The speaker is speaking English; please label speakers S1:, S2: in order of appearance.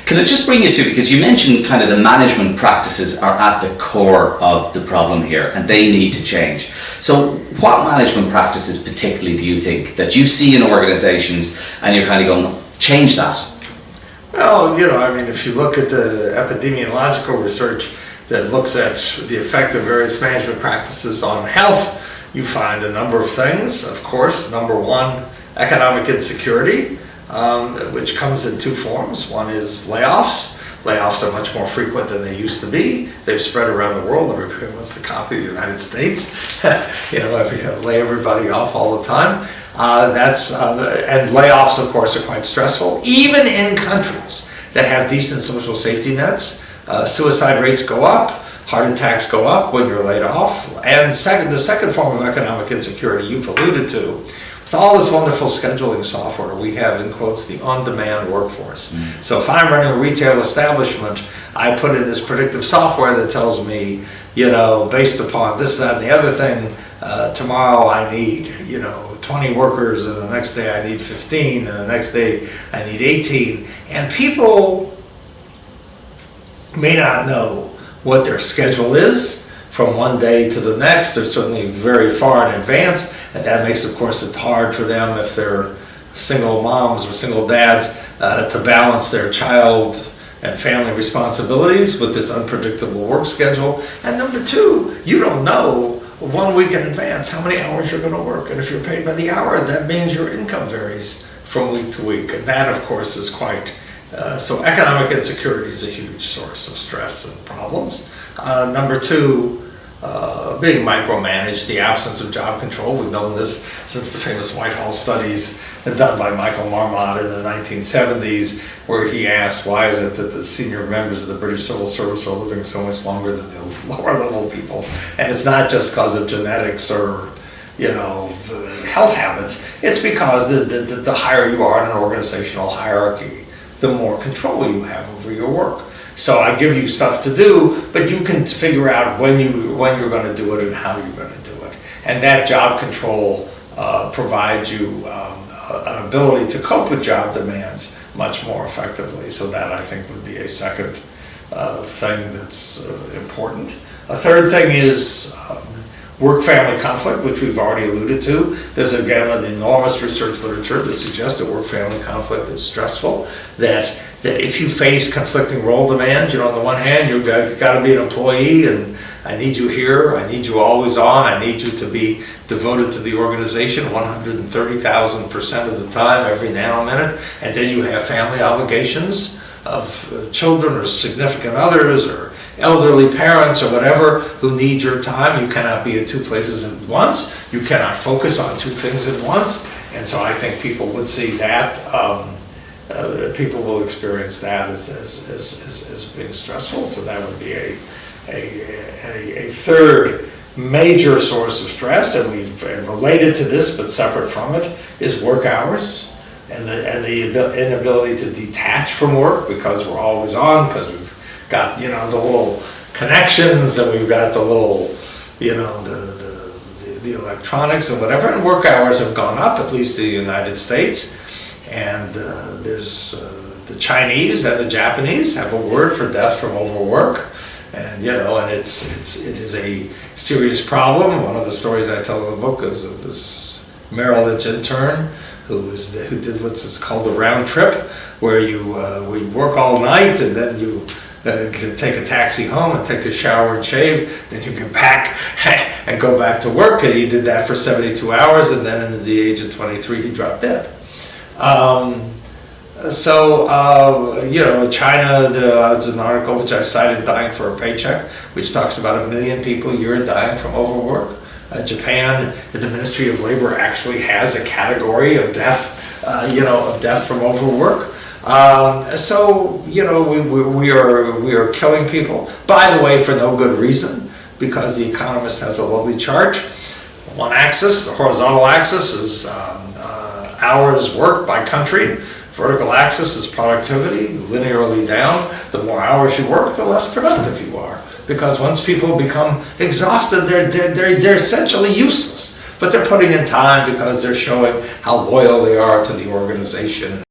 S1: Can I just bring you to, because you mentioned kind of the management practices are at the core of the problem here and they need to change. So what management practices particularly do you think that you see in organizations and you're kind of going, change that?
S2: Well, I mean, if you look at the epidemiological research that looks at the effect of various management practices on health, you find a number of things. Of course, number one, economic insecurity, which comes in two forms. One is layoffs. Layoffs are much more frequent than they used to be. They've spread around the world. Everybody wants to copy the United States. Lay everybody off all the time. And layoffs, of course, are quite stressful. Even in countries that have decent social safety nets, suicide rates go up, heart attacks go up when you're laid off. And the second form of economic insecurity you've alluded to, with all this wonderful scheduling software, we have, in quotes, the on-demand workforce. So if I'm running a retail establishment, I put in this predictive software that tells me, based upon this, that, and the other thing, tomorrow I need, 20 workers, and the next day I need 15, and the next day I need 18. And people may not know what their schedule is from one day to the next. They're certainly very far in advance, and that makes, of course, it hard for them if they're single moms or single dads to balance their child and family responsibilities with this unpredictable work schedule. And number two, you don't know 1 week in advance how many hours you're going to work, and if you're paid by the hour, that means your income varies from week to week, and that, of course, is quite so economic insecurity is a huge source of stress and problems. Number two, being micromanaged, the absence of job control. We've known this since the famous Whitehall studies done by Michael Marmot in the 1970s, where he asked, why is it that the senior members of the British Civil Service are living so much longer than the lower level people? And it's not just because of genetics or health habits. It's because the higher you are in an organizational hierarchy, the more control you have over your work. So I give you stuff to do, but you can figure out when you're going to do it and how you're going to do it. And that job control provides you an ability to cope with job demands much more effectively. So that, I think, would be a second thing that's important. A third thing is work-family conflict, which we've already alluded to. There's, again, an enormous research literature that suggests that work-family conflict is stressful, that if you face conflicting role demands, on the one hand, you've got to be an employee, and I need you here, I need you always on, I need you to be devoted to the organization 130,000% of the time, every nanominute, and then you have family obligations of children or significant others or elderly parents or whatever who need your time. You cannot be at two places at once. You cannot focus on two things at once. And so I think people would see that, people will experience that as being stressful. So that would be a third major source of stress. And related to this, but separate from it, is work hours and the inability to detach from work, because we're always on, because we've got the little connections, and we've got the little the electronics and whatever, and work hours have gone up, at least in the United States. And there's the Chinese and the Japanese have a word for death from overwork, and and it is a serious problem. One of the stories I tell in the book is of this Merrill Lynch intern who did what's called the round trip, where you work all night and then you take a taxi home and take a shower and shave, then you get back and go back to work. And he did that for 72 hours, and then at the age of 23 he dropped dead. China, there's an article which I cited, Dying for a Paycheck, which talks about 1 million people a year dying from overwork. Japan, the Ministry of Labor actually has a category of death, of death from overwork. We are killing people, by the way, for no good reason, because The Economist has a lovely chart. One axis, the horizontal axis, is hours worked by country. Vertical axis is productivity, linearly down. The more hours you work, the less productive you are. Because once people become exhausted, they're essentially useless. But they're putting in time because they're showing how loyal they are to the organization.